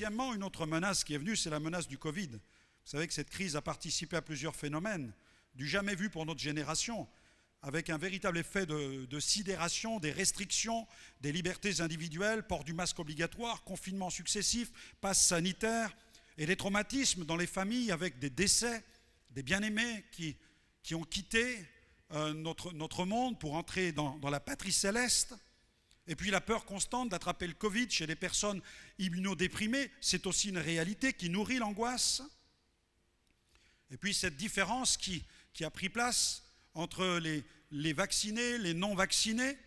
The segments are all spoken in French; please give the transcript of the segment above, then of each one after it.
deuxièmement, une autre menace qui est venue, c'est la menace du Covid. Vous savez que cette crise a participé à plusieurs phénomènes, du jamais vu pour notre génération, avec un véritable effet de sidération, des restrictions, des libertés individuelles, port du masque obligatoire, confinements successifs, passe sanitaire, et des traumatismes dans les familles avec des décès, des bien-aimés qui ont quitté notre monde pour entrer dans la patrie céleste. Et puis la peur constante d'attraper le Covid chez les personnes immunodéprimées, c'est aussi une réalité qui nourrit l'angoisse. Et puis cette différence qui a pris place entre les vaccinés, les non-vaccinés.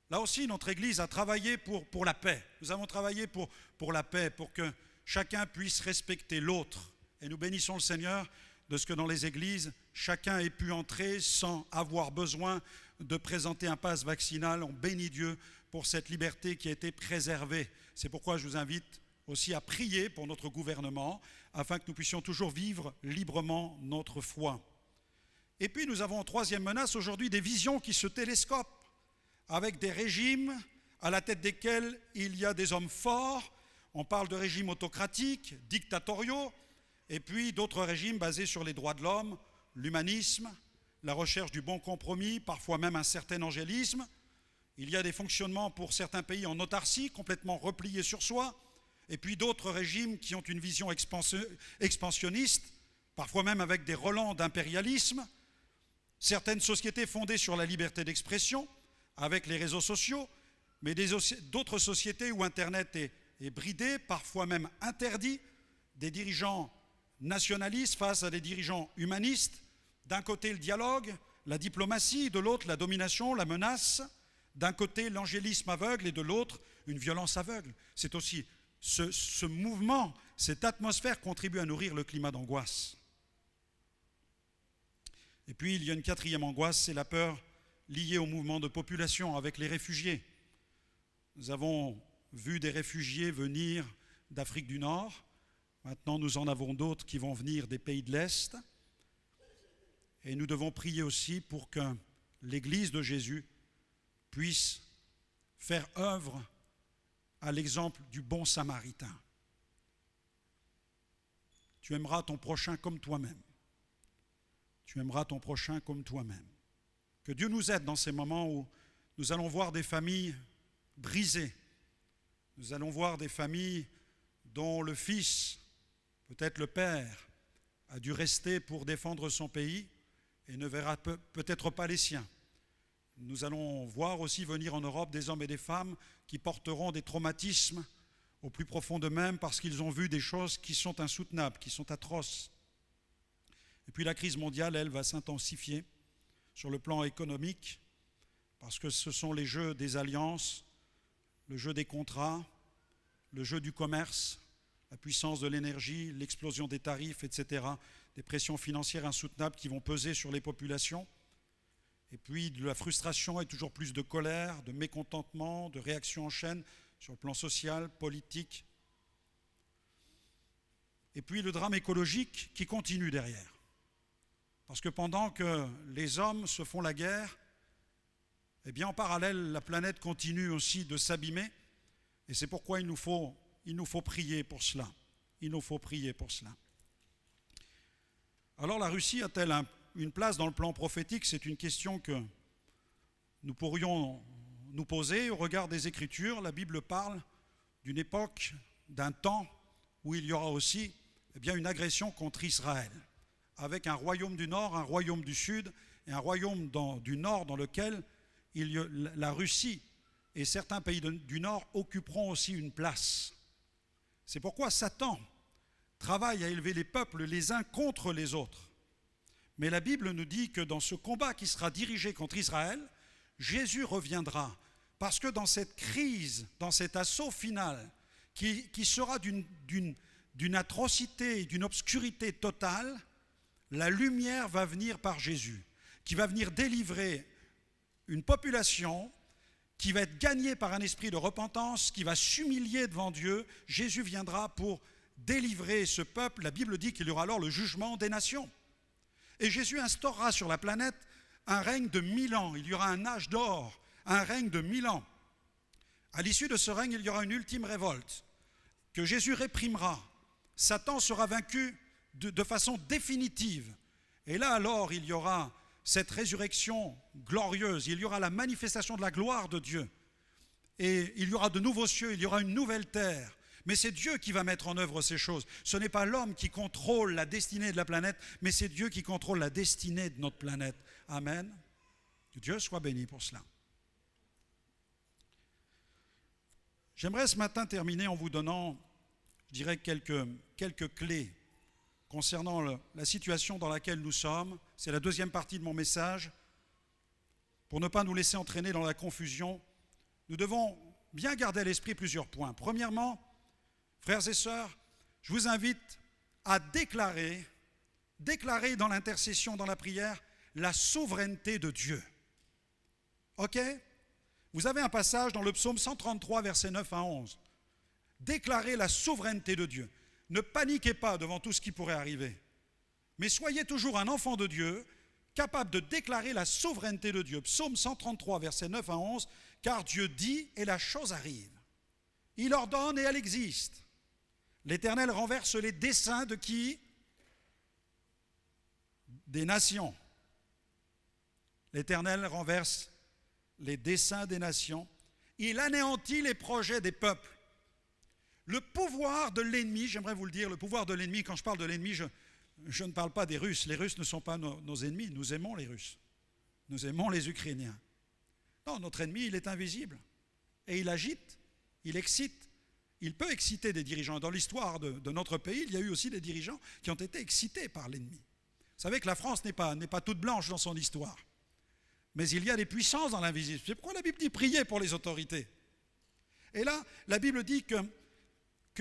Là aussi, notre Église a travaillé pour la paix. Nous avons travaillé pour la paix, pour que chacun puisse respecter l'autre. Et nous bénissons le Seigneur de ce que dans les églises, chacun ait pu entrer sans avoir besoin de présenter un passe vaccinal. On bénit Dieu pour cette liberté qui a été préservée. C'est pourquoi je vous invite aussi à prier pour notre gouvernement, afin que nous puissions toujours vivre librement notre foi. Et puis nous avons en troisième menace aujourd'hui des visions qui se télescopent, avec des régimes à la tête desquels il y a des hommes forts. On parle de régimes autocratiques, dictatoriaux, et puis d'autres régimes basés sur les droits de l'homme, l'humanisme, la recherche du bon compromis, parfois même un certain angélisme. Il y a des fonctionnements pour certains pays en autarcie, complètement repliés sur soi, et puis d'autres régimes qui ont une vision expansionniste, parfois même avec des relents d'impérialisme. Certaines sociétés fondées sur la liberté d'expression, avec les réseaux sociaux, mais d'autres sociétés où Internet est bridé, parfois même interdit, des dirigeants nationalistes face à des dirigeants humanistes. D'un côté le dialogue, la diplomatie, de l'autre la domination, la menace. D'un côté l'angélisme aveugle et de l'autre une violence aveugle. C'est aussi ce mouvement, cette atmosphère contribue à nourrir le climat d'angoisse. Et puis il y a une quatrième angoisse, c'est la peur liée au mouvement de population avec les réfugiés. Nous avons vu des réfugiés venir d'Afrique du Nord. Maintenant, nous en avons d'autres qui vont venir des pays de l'Est. Et nous devons prier aussi pour que l'Église de Jésus puisse faire œuvre à l'exemple du bon Samaritain. Tu aimeras ton prochain comme toi-même. Tu aimeras ton prochain comme toi-même. Que Dieu nous aide dans ces moments où nous allons voir des familles brisées. Nous allons voir des familles dont le fils, peut-être le père, a dû rester pour défendre son pays et ne verra peut-être pas les siens. Nous allons voir aussi venir en Europe des hommes et des femmes qui porteront des traumatismes au plus profond d'eux-mêmes parce qu'ils ont vu des choses qui sont insoutenables, qui sont atroces. Et puis la crise mondiale, elle, va s'intensifier sur le plan économique parce que ce sont les jeux des alliances, le jeu des contrats, le jeu du commerce, la puissance de l'énergie, l'explosion des tarifs, etc., des pressions financières insoutenables qui vont peser sur les populations. Et puis de la frustration et toujours plus de colère, de mécontentement, de réactions en chaîne sur le plan social, politique. Et puis le drame écologique qui continue derrière. Parce que pendant que les hommes se font la guerre, eh bien en parallèle, la planète continue aussi de s'abîmer. Et c'est pourquoi il nous faut prier pour cela. Il nous faut prier pour cela. Alors la Russie a-t-elle une place dans le plan prophétique? C'est une question que nous pourrions nous poser au regard des Écritures. La Bible parle d'une époque, d'un temps où il y aura aussi une agression contre Israël, avec un royaume du Nord, un royaume du Sud et un royaume du Nord dans lequel la Russie et certains pays du Nord occuperont aussi une place. C'est pourquoi Satan travaille à élever les peuples les uns contre les autres. Mais la Bible nous dit que dans ce combat qui sera dirigé contre Israël, Jésus reviendra. Parce que dans cette crise, dans cet assaut final, qui sera d'une atrocité, d'une obscurité totale, la lumière va venir par Jésus, qui va venir délivrer une population qui va être gagnée par un esprit de repentance, qui va s'humilier devant Dieu. Jésus viendra pour délivrer ce peuple. La Bible dit qu'il y aura alors le jugement des nations. Et Jésus instaurera sur la planète un règne de 1000 ans. Il y aura un âge d'or, un règne de 1000 ans. À l'issue de ce règne, il y aura une ultime révolte. que Jésus réprimera. Satan sera vaincu de façon définitive. Et là alors, il y aura cette résurrection glorieuse, il y aura la manifestation de la gloire de Dieu. Et il y aura de nouveaux cieux, il y aura une nouvelle terre. Mais c'est Dieu qui va mettre en œuvre ces choses. Ce n'est pas l'homme qui contrôle la destinée de la planète, mais c'est Dieu qui contrôle la destinée de notre planète. Amen. Que Dieu soit béni pour cela. J'aimerais ce matin terminer en vous donnant, je dirais, quelques clés concernant la situation dans laquelle nous sommes. C'est la deuxième partie de mon message. Pour ne pas nous laisser entraîner dans la confusion, nous devons bien garder à l'esprit plusieurs points. Premièrement, frères et sœurs, je vous invite à déclarer dans l'intercession, dans la prière, la souveraineté de Dieu. Ok ? Vous avez un passage dans le psaume 133, versets 9 à 11. Déclarez la souveraineté de Dieu. Ne paniquez pas devant tout ce qui pourrait arriver, mais soyez toujours un enfant de Dieu, capable de déclarer la souveraineté de Dieu. Psaume 133, versets 9 à 11, car Dieu dit et la chose arrive. Il ordonne et elle existe. L'Éternel renverse les desseins de qui ? Des nations. L'Éternel renverse les desseins des nations. Il anéantit les projets des peuples. Le pouvoir de l'ennemi, j'aimerais vous le dire, le pouvoir de l'ennemi, quand je parle de l'ennemi, je ne parle pas des Russes. Les Russes ne sont pas nos ennemis, nous aimons les Russes. Nous aimons les Ukrainiens. Non, notre ennemi, il est invisible. Et il agite, il excite. Il peut exciter des dirigeants. Dans l'histoire de notre pays, il y a eu aussi des dirigeants qui ont été excités par l'ennemi. Vous savez que la France n'est pas toute blanche dans son histoire. Mais il y a des puissances dans l'invisible. C'est pourquoi la Bible dit prier pour les autorités. Et là, la Bible dit que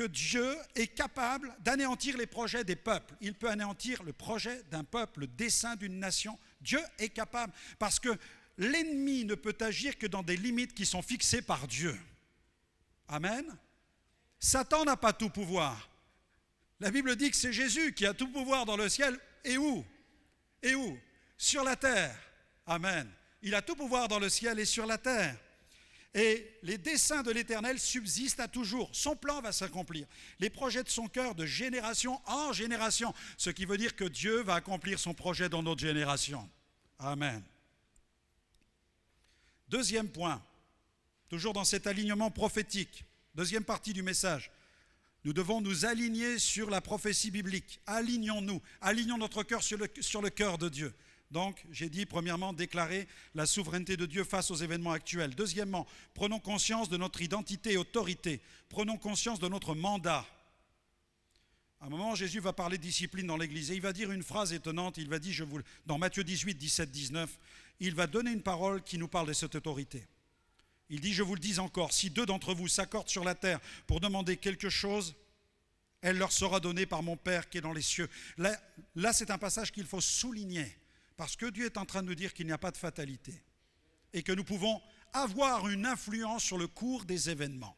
Dieu est capable d'anéantir les projets des peuples. Il peut anéantir le projet d'un peuple, le dessein d'une nation. Dieu est capable. Parce que l'ennemi ne peut agir que dans des limites qui sont fixées par Dieu. Amen. Satan n'a pas tout pouvoir. La Bible dit que c'est Jésus qui a tout pouvoir dans le ciel. Et où ? Et où ? Sur la terre. Amen. Il a tout pouvoir dans le ciel et sur la terre. Et les desseins de l'Éternel subsistent à toujours. Son plan va s'accomplir. Les projets de son cœur de génération en génération. Ce qui veut dire que Dieu va accomplir son projet dans notre génération. Amen. Deuxième point, toujours dans cet alignement prophétique. Deuxième partie du message. Nous devons nous aligner sur la prophétie biblique. Alignons-nous. Alignons notre cœur sur le cœur de Dieu. Donc, j'ai dit, premièrement, déclarer la souveraineté de Dieu face aux événements actuels. Deuxièmement, prenons conscience de notre identité et autorité. Prenons conscience de notre mandat. À un moment, Jésus va parler de discipline dans l'Église et il va dire une phrase étonnante. Il va dire, dans Matthieu 18, 17, 19, il va donner une parole qui nous parle de cette autorité. Il dit, je vous le dis encore, si 2 d'entre vous s'accordent sur la terre pour demander quelque chose, elle leur sera donnée par mon Père qui est dans les cieux. Là c'est un passage qu'il faut souligner. Parce que Dieu est en train de nous dire qu'il n'y a pas de fatalité et que nous pouvons avoir une influence sur le cours des événements.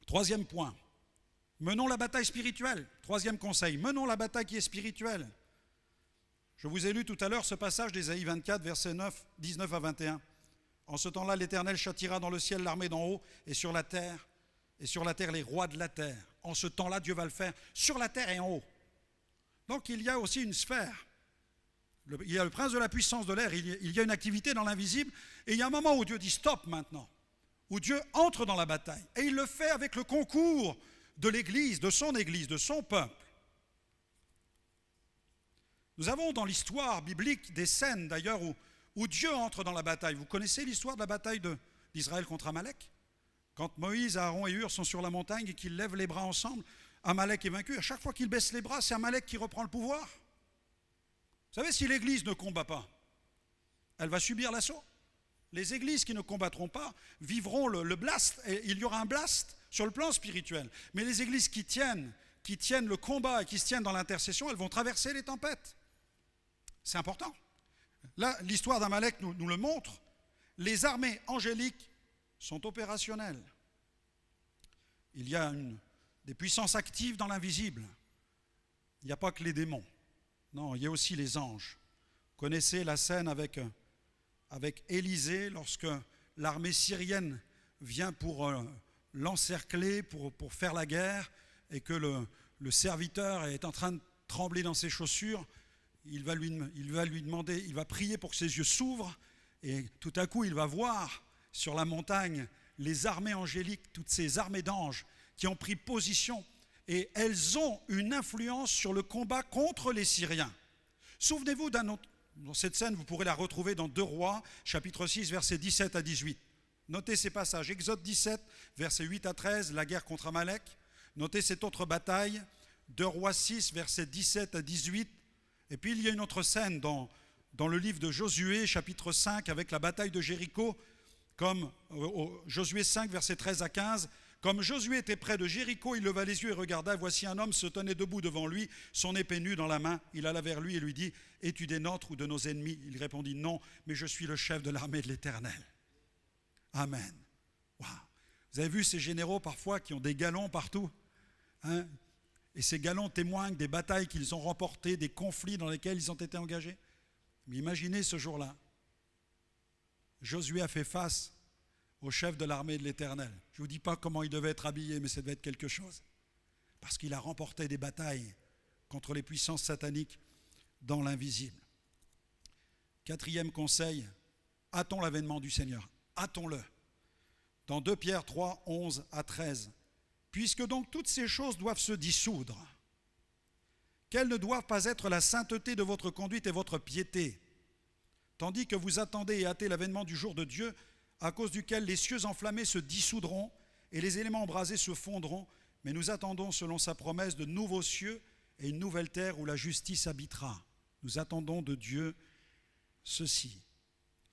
Troisième point, menons la bataille spirituelle. Troisième conseil, menons la bataille qui est spirituelle. Je vous ai lu tout à l'heure ce passage d'Ésaïe 24, versets 19 à 21. En ce temps-là, l'Éternel châtiera dans le ciel l'armée d'en haut et sur la terre les rois de la terre. En ce temps-là, Dieu va le faire sur la terre et en haut. Donc il y a aussi une sphère. Il y a le prince de la puissance de l'air, il y a une activité dans l'invisible, et il y a un moment où Dieu dit stop maintenant, où Dieu entre dans la bataille. Et il le fait avec le concours de l'Église, de son peuple. Nous avons dans l'histoire biblique des scènes d'ailleurs où Dieu entre dans la bataille. Vous connaissez l'histoire de la bataille d'Israël contre Amalek ? Quand Moïse, Aaron et Hur sont sur la montagne et qu'ils lèvent les bras ensemble, Amalek est vaincu. À chaque fois qu'il baisse les bras, c'est Amalek qui reprend le pouvoir. Vous savez, si l'Église ne combat pas, elle va subir l'assaut. Les églises qui ne combattront pas vivront le blast. Et il y aura un blast sur le plan spirituel. Mais les églises qui tiennent le combat et qui se tiennent dans l'intercession, elles vont traverser les tempêtes. C'est important. Là, l'histoire d'Amalek nous le montre. Les armées angéliques sont opérationnelles. Il y a des puissances actives dans l'invisible. Il n'y a pas que les démons. Non, il y a aussi les anges. Vous connaissez la scène avec Élisée lorsque l'armée syrienne vient pour l'encercler, pour faire la guerre, et que le serviteur est en train de trembler dans ses chaussures, il va lui demander, il va prier pour que ses yeux s'ouvrent, et tout à coup il va voir sur la montagne les armées angéliques, toutes ces armées d'anges qui ont pris position, et elles ont une influence sur le combat contre les Syriens. Souvenez-vous d'un autre, dans cette scène vous pourrez la retrouver dans 2 Rois, chapitre 6, versets 17 à 18. Notez ces passages, Exode 17, versets 8 à 13, la guerre contre Amalek. Notez cette autre bataille, 2 Rois 6, versets 17 à 18. Et puis il y a une autre scène dans le livre de Josué, chapitre 5, avec la bataille de Jéricho, comme Josué 5, versets 13 à 15. Comme Josué était près de Jéricho, il leva les yeux et regarda. Voici un homme se tenait debout devant lui, son épée nue dans la main. Il alla vers lui et lui dit, « Es-tu des nôtres ou de nos ennemis ?» Il répondit, « Non, mais je suis le chef de l'armée de l'Éternel. » Amen. Wow. Vous avez vu ces généraux parfois qui ont des galons partout, hein? Et ces galons témoignent des batailles qu'ils ont remportées, des conflits dans lesquels ils ont été engagés. Mais imaginez ce jour-là, Josué a fait face au chef de l'armée de l'Éternel. Je ne vous dis pas comment il devait être habillé, mais ça devait être quelque chose. Parce qu'il a remporté des batailles contre les puissances sataniques dans l'invisible. 4e conseil, hâtons l'avènement du Seigneur. Hâtons-le. Dans 2 Pierre 3, 11 à 13. Puisque donc toutes ces choses doivent se dissoudre, quelles ne doivent pas être la sainteté de votre conduite et votre piété, tandis que vous attendez et hâtez l'avènement du jour de Dieu, à cause duquel les cieux enflammés se dissoudront et les éléments embrasés se fondront, mais nous attendons selon sa promesse de nouveaux cieux et une nouvelle terre où la justice habitera. Nous attendons de Dieu ceci.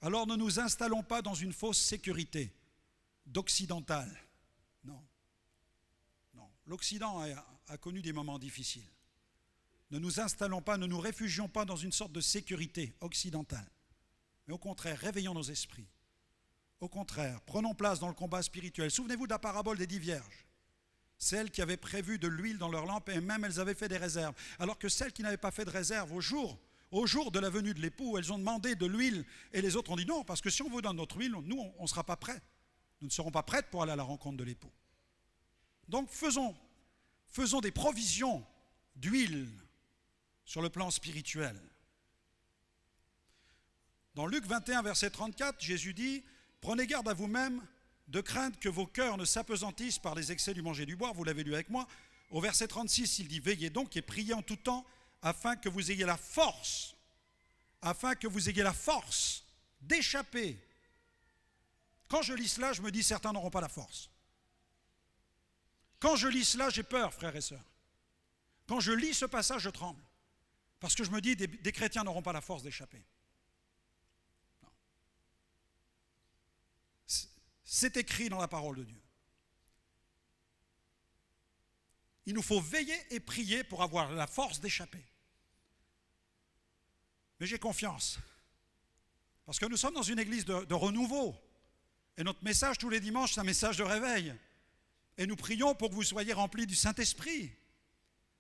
Alors ne nous installons pas dans une fausse sécurité d'occidental. Non. L'Occident a connu des moments difficiles. Ne nous installons pas, ne nous réfugions pas dans une sorte de sécurité occidentale. Mais au contraire, réveillons nos esprits. Au contraire, prenons place dans le combat spirituel. Souvenez-vous de la parabole des 10 vierges. Celles qui avaient prévu de l'huile dans leurs lampes et même elles avaient fait des réserves. Alors que celles qui n'avaient pas fait de réserve au jour de la venue de l'époux, elles ont demandé de l'huile et les autres ont dit non, parce que si on vous donne notre huile, nous, on ne sera pas prêts. Nous ne serons pas prêtes pour aller à la rencontre de l'époux. Donc faisons des provisions d'huile sur le plan spirituel. Dans Luc 21, verset 34, Jésus dit « Prenez garde à vous-même de craindre que vos cœurs ne s'apesantissent par les excès du manger et du boire. » Vous l'avez lu avec moi. Au verset 36, il dit « Veillez donc et priez en tout temps afin que vous ayez la force d'échapper. » Quand je lis cela, je me dis « Certains n'auront pas la force. » Quand je lis cela, j'ai peur, frères et sœurs. Quand je lis ce passage, je tremble. Parce que je me dis, des chrétiens n'auront pas la force d'échapper. Non. C'est écrit dans la parole de Dieu. Il nous faut veiller et prier pour avoir la force d'échapper. Mais j'ai confiance. Parce que nous sommes dans une église de renouveau. Et notre message tous les dimanches, c'est un message de réveil. Et nous prions pour que vous soyez remplis du Saint-Esprit.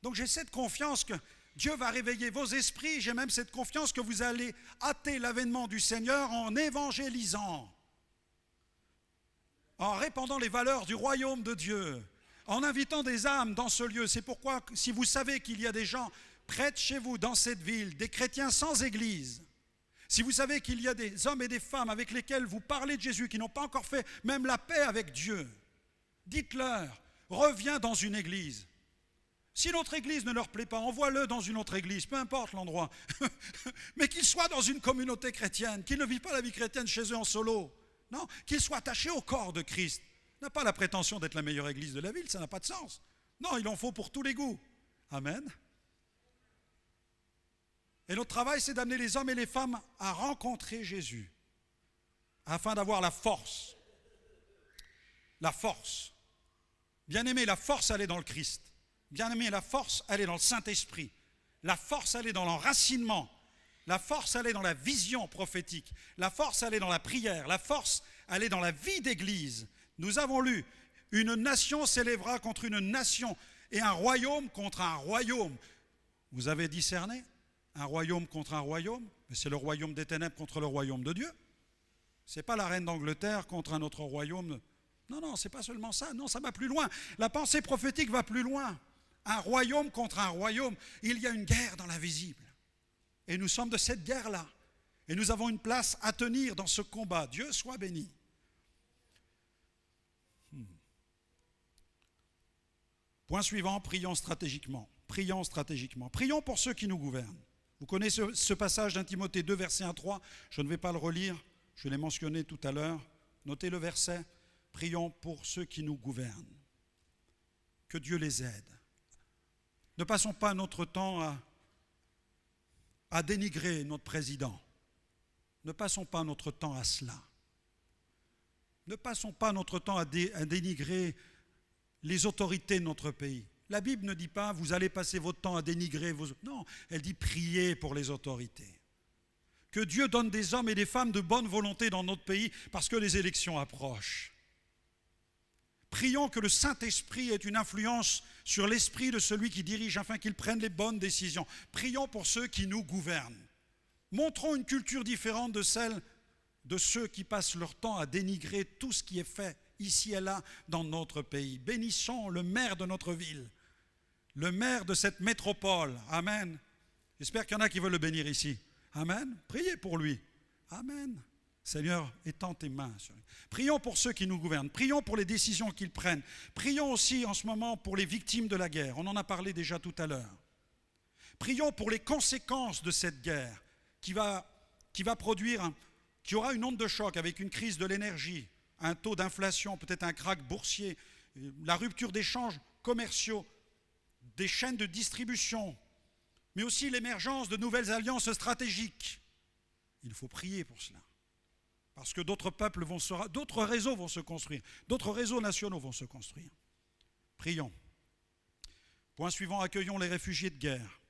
Donc j'ai cette confiance que Dieu va réveiller vos esprits. J'ai même cette confiance que vous allez hâter l'avènement du Seigneur en évangélisant, en répandant les valeurs du royaume de Dieu, en invitant des âmes dans ce lieu. C'est pourquoi, si vous savez qu'il y a des gens près de chez vous, dans cette ville, des chrétiens sans église, si vous savez qu'il y a des hommes et des femmes avec lesquels vous parlez de Jésus, qui n'ont pas encore fait même la paix avec Dieu, dites-leur, reviens dans une église. Si notre église ne leur plaît pas, envoie-le dans une autre église, peu importe l'endroit. Mais qu'ils soient dans une communauté chrétienne, qu'ils ne vivent pas la vie chrétienne chez eux en solo. Non, qu'ils soient attachés au corps de Christ. N'a pas la prétention d'être la meilleure église de la ville, ça n'a pas de sens. Non, il en faut pour tous les goûts. Amen. Et notre travail, c'est d'amener les hommes et les femmes à rencontrer Jésus, afin d'avoir la force. La force. Bien-aimé, la force, elle est dans le Christ. Bien-aimé, la force, elle est dans le Saint-Esprit. La force, elle est dans l'enracinement. La force, elle est dans la vision prophétique. La force, elle est dans la prière. La force, elle est dans la vie d'église. Nous avons lu, une nation s'élèvera contre une nation et un royaume contre un royaume. Vous avez discerné? Un royaume contre un royaume? Mais c'est le royaume des ténèbres contre le royaume de Dieu. Ce n'est pas la reine d'Angleterre contre un autre royaume. Non, non, ce n'est pas seulement ça. Non, ça va plus loin. La pensée prophétique va plus loin. Un royaume contre un royaume. Il y a une guerre dans l'invisible. Et nous sommes de cette guerre-là. Et nous avons une place à tenir dans ce combat. Dieu soit béni. Point suivant, prions stratégiquement. Prions stratégiquement. Prions pour ceux qui nous gouvernent. Vous connaissez ce passage d'un Timothée 2, verset 1-3. Je ne vais pas le relire. Je l'ai mentionné tout à l'heure. Notez le verset. Prions pour ceux qui nous gouvernent. Que Dieu les aide. Ne passons pas notre temps à dénigrer notre président. Ne passons pas notre temps à cela. Ne passons pas notre temps à dénigrer les autorités de notre pays. La Bible ne dit pas « vous allez passer votre temps à dénigrer vos... » Non, elle dit « priez pour les autorités ». Que Dieu donne des hommes et des femmes de bonne volonté dans notre pays parce que les élections approchent. Prions que le Saint-Esprit ait une influence sur l'esprit de celui qui dirige afin qu'il prenne les bonnes décisions. Prions pour ceux qui nous gouvernent. Montrons une culture différente de celle de ceux qui passent leur temps à dénigrer tout ce qui est fait ici et là dans notre pays. Bénissons le maire de notre ville, le maire de cette métropole. Amen. J'espère qu'il y en a qui veulent le bénir ici. Amen. Priez pour lui. Amen. Seigneur, étends tes mains sur lui. Prions pour ceux qui nous gouvernent. Prions pour les décisions qu'ils prennent. Prions aussi en ce moment pour les victimes de la guerre. On en a parlé déjà tout à l'heure. Prions pour les conséquences de cette guerre qui va produire, qui aura une onde de choc avec une crise de l'énergie, un taux d'inflation, peut-être un krach boursier, la rupture d'échanges commerciaux, des chaînes de distribution, mais aussi l'émergence de nouvelles alliances stratégiques. Il faut prier pour cela. Parce que d'autres peuples d'autres réseaux vont se construire, d'autres réseaux nationaux vont se construire. Prions. Point suivant, accueillons les réfugiés de guerre.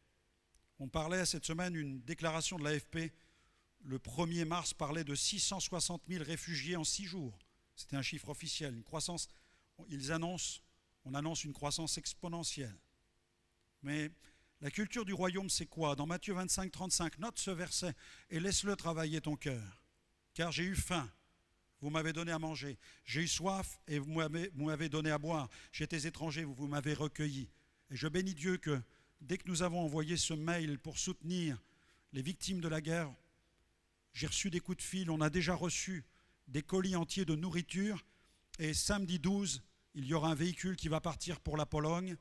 On parlait cette semaine, une déclaration de l'AFP, le 1er mars parlait de 660 000 réfugiés en 6 jours. C'était un chiffre officiel, une croissance, on annonce une croissance exponentielle. Mais la culture du royaume, c'est quoi? Dans Matthieu 25, 35, note ce verset et laisse-le travailler ton cœur. Car j'ai eu faim, vous m'avez donné à manger. J'ai eu soif et vous m'avez donné à boire. J'étais étranger, vous m'avez recueilli. Et je bénis Dieu que dès que nous avons envoyé ce mail pour soutenir les victimes de la guerre, j'ai reçu des coups de fil, on a déjà reçu des colis entiers de nourriture. Et samedi 12, il y aura un véhicule qui va partir pour la Pologne,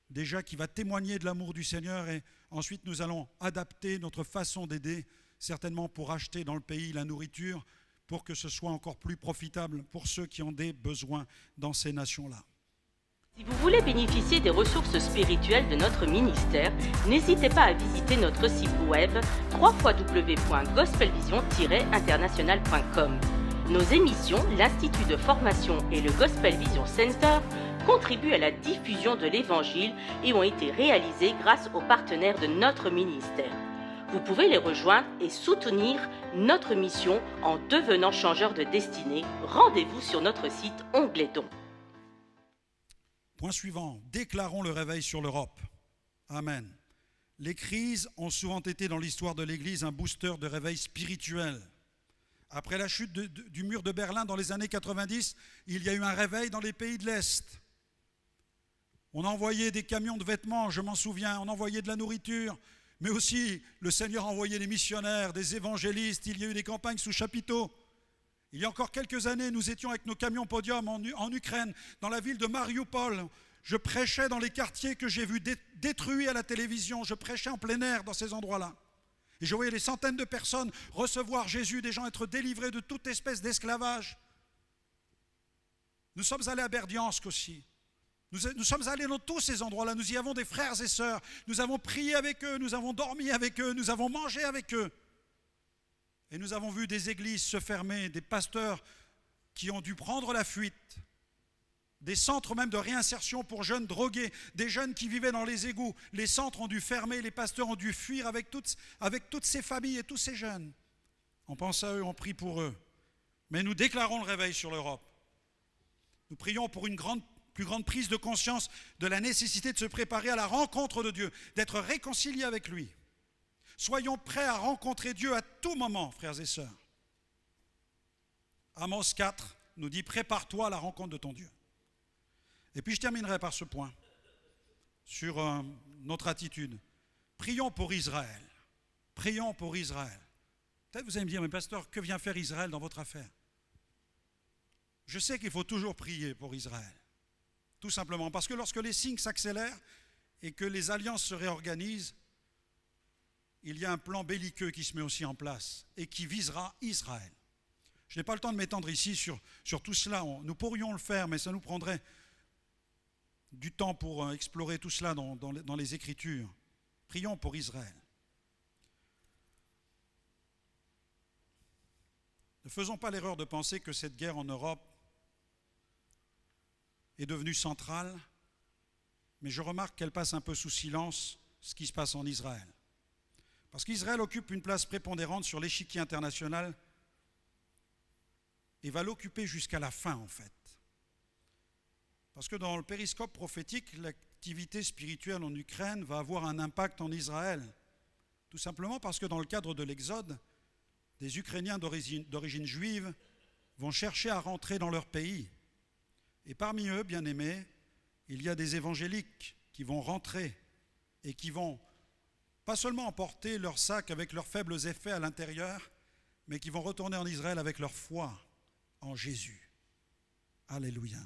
déjà qui va témoigner de l'amour du Seigneur. Et ensuite, nous allons adapter notre façon d'aider, certainement pour acheter dans le pays la nourriture, pour que ce soit encore plus profitable pour ceux qui ont des besoins dans ces nations-là. Si vous voulez bénéficier des ressources spirituelles de notre ministère, n'hésitez pas à visiter notre site web www.gospelvision-international.com. Nos émissions, l'Institut de formation et le Gospel Vision Center contribuent à la diffusion de l'Évangile et ont été réalisées grâce aux partenaires de notre ministère. Vous pouvez les rejoindre et soutenir notre mission en devenant changeur de destinée. Rendez-vous sur notre site onglet Dons. Point suivant, déclarons le réveil sur l'Europe. Amen. Les crises ont souvent été dans l'histoire de l'Église un booster de réveil spirituel. Après la chute du mur de Berlin dans les années 90, il y a eu un réveil dans les pays de l'Est. On envoyait des camions de vêtements, je m'en souviens, on envoyait de la nourriture, mais aussi le Seigneur a envoyé des missionnaires, des évangélistes, il y a eu des campagnes sous chapiteaux. Il y a encore quelques années, nous étions avec nos camions podium en Ukraine, dans la ville de Mariupol. Je prêchais dans les quartiers que j'ai vus détruits à la télévision. Je prêchais en plein air dans ces endroits-là. Et je voyais des centaines de personnes recevoir Jésus, des gens être délivrés de toute espèce d'esclavage. Nous sommes allés à Berdiansk aussi. Nous sommes allés dans tous ces endroits-là. Nous y avons des frères et sœurs. Nous avons prié avec eux, nous avons dormi avec eux, nous avons mangé avec eux. Et nous avons vu des églises se fermer, des pasteurs qui ont dû prendre la fuite, des centres même de réinsertion pour jeunes drogués, des jeunes qui vivaient dans les égouts. Les centres ont dû fermer, les pasteurs ont dû fuir avec toutes ces familles et tous ces jeunes. On pense à eux, on prie pour eux. Mais nous déclarons le réveil sur l'Europe. Nous prions pour une plus grande prise de conscience de la nécessité de se préparer à la rencontre de Dieu, d'être réconciliés avec lui. Soyons prêts à rencontrer Dieu à tout moment, frères et sœurs. Amos 4 nous dit « Prépare-toi à la rencontre de ton Dieu ». Et puis je terminerai par ce point, sur notre attitude. Prions pour Israël. Prions pour Israël. Peut-être vous allez me dire, mais pasteur, que vient faire Israël dans votre affaire? Je sais qu'il faut toujours prier pour Israël. Tout simplement parce que lorsque les signes s'accélèrent et que les alliances se réorganisent, il y a un plan belliqueux qui se met aussi en place et qui visera Israël. Je n'ai pas le temps de m'étendre ici sur tout cela. Nous pourrions le faire, mais ça nous prendrait du temps pour explorer tout cela dans les Écritures. Prions pour Israël. Ne faisons pas l'erreur de penser que cette guerre en Europe est devenue centrale, mais je remarque qu'elle passe un peu sous silence ce qui se passe en Israël. Parce qu'Israël occupe une place prépondérante sur l'échiquier international et va l'occuper jusqu'à la fin en fait. Parce que dans le périscope prophétique, l'activité spirituelle en Ukraine va avoir un impact en Israël. Tout simplement parce que dans le cadre de l'Exode, des Ukrainiens d'origine juive vont chercher à rentrer dans leur pays. Et parmi eux, bien aimés, il y a des évangéliques qui vont rentrer et qui vont pas seulement emporter leur sac avec leurs faibles effets à l'intérieur, mais qui vont retourner en Israël avec leur foi en Jésus. Alléluia.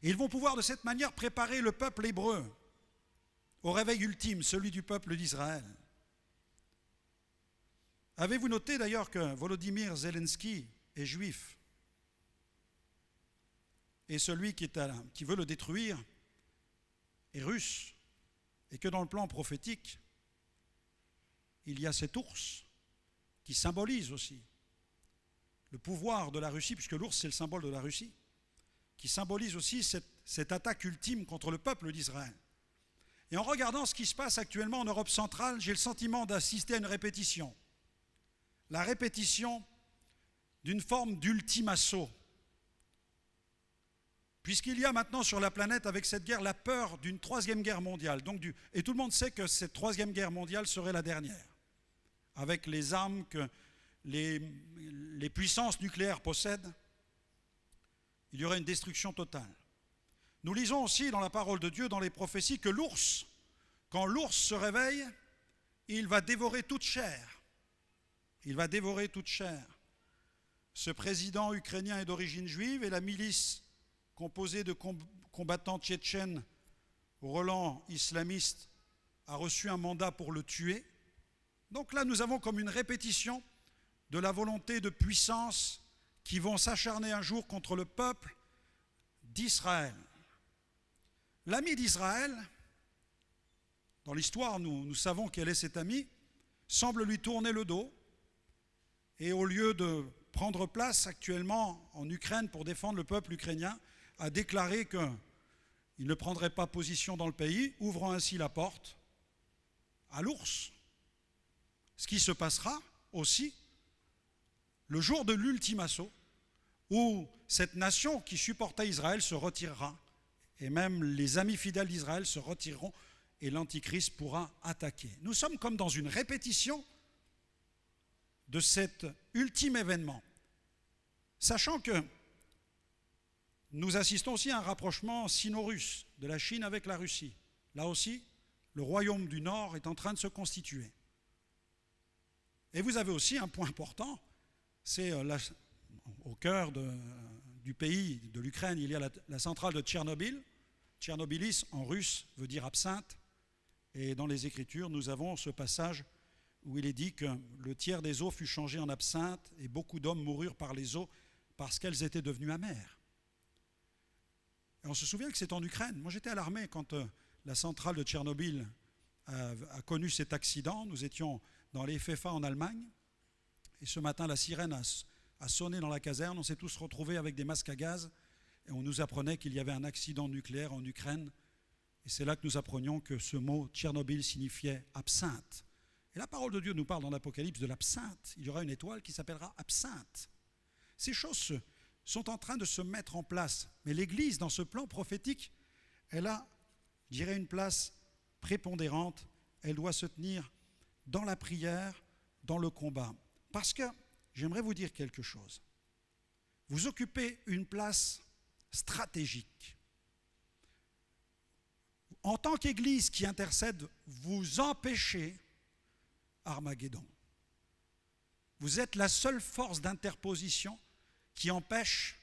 Et ils vont pouvoir de cette manière préparer le peuple hébreu au réveil ultime, celui du peuple d'Israël. Avez-vous noté d'ailleurs que Volodymyr Zelensky est juif et celui qui veut le détruire est russe et que dans le plan prophétique, il y a cet ours qui symbolise aussi le pouvoir de la Russie, puisque l'ours c'est le symbole de la Russie, qui symbolise aussi cette attaque ultime contre le peuple d'Israël. Et en regardant ce qui se passe actuellement en Europe centrale, j'ai le sentiment d'assister à une répétition. La répétition d'une forme d'ultime assaut. Puisqu'il y a maintenant sur la planète, avec cette guerre, la peur d'une troisième guerre mondiale. Et tout le monde sait que cette troisième guerre mondiale serait la dernière. Avec les armes que les puissances nucléaires possèdent, il y aurait une destruction totale. Nous lisons aussi dans la parole de Dieu, dans les prophéties, que quand l'ours se réveille, il va dévorer toute chair. Il va dévorer toute chair. Ce président ukrainien est d'origine juive et la milice composée de combattants tchétchènes au relent islamiste a reçu un mandat pour le tuer. Donc là, nous avons comme une répétition de la volonté de puissance qui vont s'acharner un jour contre le peuple d'Israël. L'ami d'Israël, dans l'histoire, nous savons quel est cet ami, semble lui tourner le dos et au lieu de prendre place actuellement en Ukraine pour défendre le peuple ukrainien, a déclaré qu'il ne prendrait pas position dans le pays, ouvrant ainsi la porte à l'ours. Ce qui se passera aussi le jour de l'ultime assaut, où cette nation qui supportait Israël se retirera, et même les amis fidèles d'Israël se retireront, et l'Antichrist pourra attaquer. Nous sommes comme dans une répétition de cet ultime événement, sachant que nous assistons aussi à un rapprochement sino-russe de la Chine avec la Russie. Là aussi, le royaume du Nord est en train de se constituer. Et vous avez aussi un point important, c'est au cœur du pays, de l'Ukraine, il y a la centrale de Tchernobyl. Tchernobylis en russe veut dire absinthe. Et dans les Écritures, nous avons ce passage où il est dit que le tiers des eaux fut changé en absinthe et beaucoup d'hommes moururent par les eaux parce qu'elles étaient devenues amères. Et on se souvient que c'est en Ukraine. Moi j'étais à l'armée quand la centrale de Tchernobyl a connu cet accident. Nous étions dans les FFA en Allemagne. Et ce matin, la sirène a sonné dans la caserne. On s'est tous retrouvés avec des masques à gaz. Et on nous apprenait qu'il y avait un accident nucléaire en Ukraine. Et c'est là que nous apprenions que ce mot Tchernobyl signifiait absinthe. Et la parole de Dieu nous parle dans l'Apocalypse de l'absinthe. Il y aura une étoile qui s'appellera absinthe. Ces choses sont en train de se mettre en place. Mais l'Église, dans ce plan prophétique, elle a, je dirais, une place prépondérante. Elle doit se tenir dans la prière, dans le combat. Parce que, j'aimerais vous dire quelque chose. vous occupez une place stratégique. En tant qu'Église qui intercède, vous empêchez Armageddon. Vous êtes la seule force d'interposition qui empêche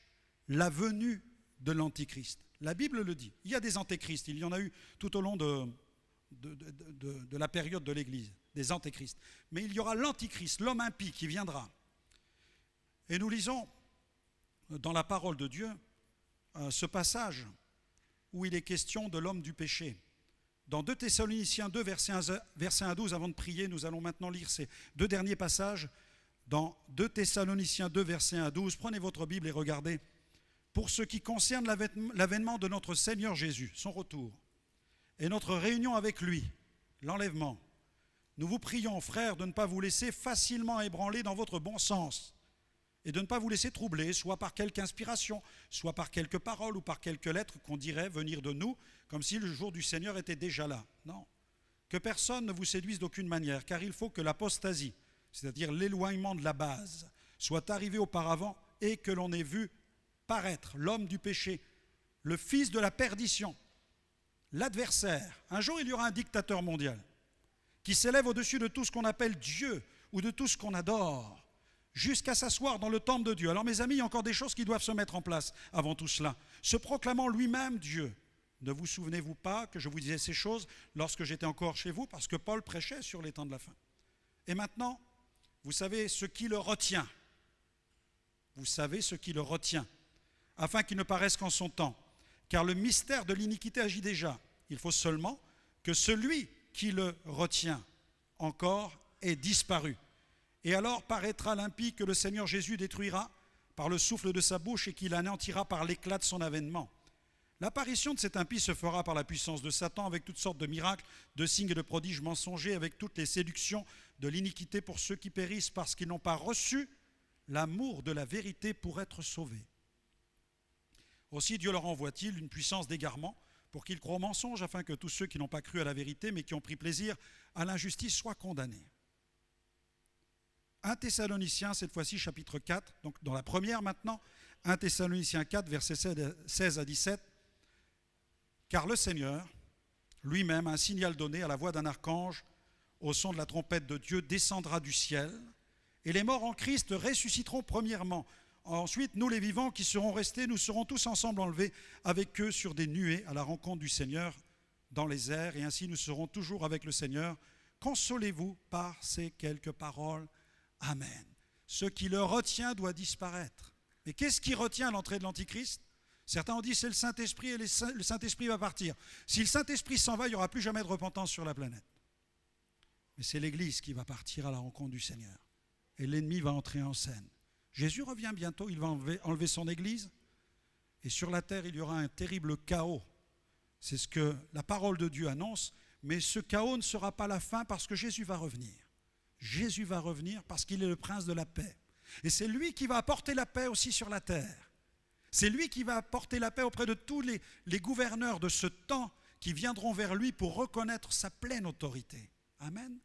la venue de l'Antichrist. La Bible le dit. Il y a des antéchrists, il y en a eu tout au long de la période de l'Église, des antéchrists. Mais il y aura l'Antichrist, l'homme impie qui viendra. Et nous lisons dans la parole de Dieu ce passage où il est question de l'homme du péché. Dans 2 Thessaloniciens 2, verset 1 à 12, avant de prier, nous allons maintenant lire ces deux derniers passages. Dans 2 Thessaloniciens 2, verset 1 à 12, prenez votre Bible et regardez. Pour ce qui concerne l'avènement de notre Seigneur Jésus, son retour, et notre réunion avec lui, l'enlèvement, nous vous prions, frères, de ne pas vous laisser facilement ébranler dans votre bon sens et de ne pas vous laisser troubler, soit par quelque inspiration, soit par quelques paroles ou par quelques lettres qu'on dirait venir de nous, comme si le jour du Seigneur était déjà là. Non. Que personne ne vous séduise d'aucune manière, car il faut que l'apostasie, c'est-à-dire l'éloignement de la base, soit arrivé auparavant et que l'on ait vu paraître l'homme du péché, le fils de la perdition, l'adversaire. Un jour, il y aura un dictateur mondial qui s'élève au-dessus de tout ce qu'on appelle Dieu ou de tout ce qu'on adore, jusqu'à s'asseoir dans le temple de Dieu. Alors mes amis, il y a encore des choses qui doivent se mettre en place avant tout cela. Se proclamant lui-même Dieu. Ne vous souvenez-vous pas que je vous disais ces choses lorsque j'étais encore chez vous, parce que Paul prêchait sur les temps de la fin. Et maintenant, vous savez ce qui le retient. Vous savez ce qui le retient, afin qu'il ne paraisse qu'en son temps. Car le mystère de l'iniquité agit déjà. Il faut seulement que celui qui le retient encore ait disparu. Et alors paraîtra l'impie que le Seigneur Jésus détruira par le souffle de sa bouche et qu'il anéantira par l'éclat de son avènement. L'apparition de cet impie se fera par la puissance de Satan avec toutes sortes de miracles, de signes et de prodiges mensongers, avec toutes les séductions de l'iniquité pour ceux qui périssent parce qu'ils n'ont pas reçu l'amour de la vérité pour être sauvés. Aussi Dieu leur envoie-t-il une puissance d'égarement pour qu'ils croient au mensonge, afin que tous ceux qui n'ont pas cru à la vérité mais qui ont pris plaisir à l'injustice soient condamnés. 1 Thessaloniciens, cette fois-ci chapitre 4, donc dans la première maintenant, 1 Thessaloniciens 4, versets 16 à 17. Car le Seigneur, lui-même, un signal donné à la voix d'un archange, au son de la trompette de Dieu, descendra du ciel, et les morts en Christ ressusciteront premièrement. Ensuite, nous les vivants qui serons restés, nous serons tous ensemble enlevés avec eux sur des nuées à la rencontre du Seigneur dans les airs, et ainsi nous serons toujours avec le Seigneur. Consolez-vous par ces quelques paroles. Amen. Ce qui le retient doit disparaître. Mais qu'est-ce qui retient l'entrée de l'Antichrist ? Certains ont dit c'est le Saint-Esprit et le Saint-Esprit va partir. Si le Saint-Esprit s'en va, il n'y aura plus jamais de repentance sur la planète. Mais c'est l'Église qui va partir à la rencontre du Seigneur. Et l'ennemi va entrer en scène. Jésus revient bientôt, il va enlever son Église. Et sur la terre, il y aura un terrible chaos. C'est ce que la parole de Dieu annonce. Mais ce chaos ne sera pas la fin parce que Jésus va revenir. Jésus va revenir parce qu'il est le prince de la paix. Et c'est lui qui va apporter la paix aussi sur la terre. C'est lui qui va apporter la paix auprès de tous les gouverneurs de ce temps qui viendront vers lui pour reconnaître sa pleine autorité. Amen.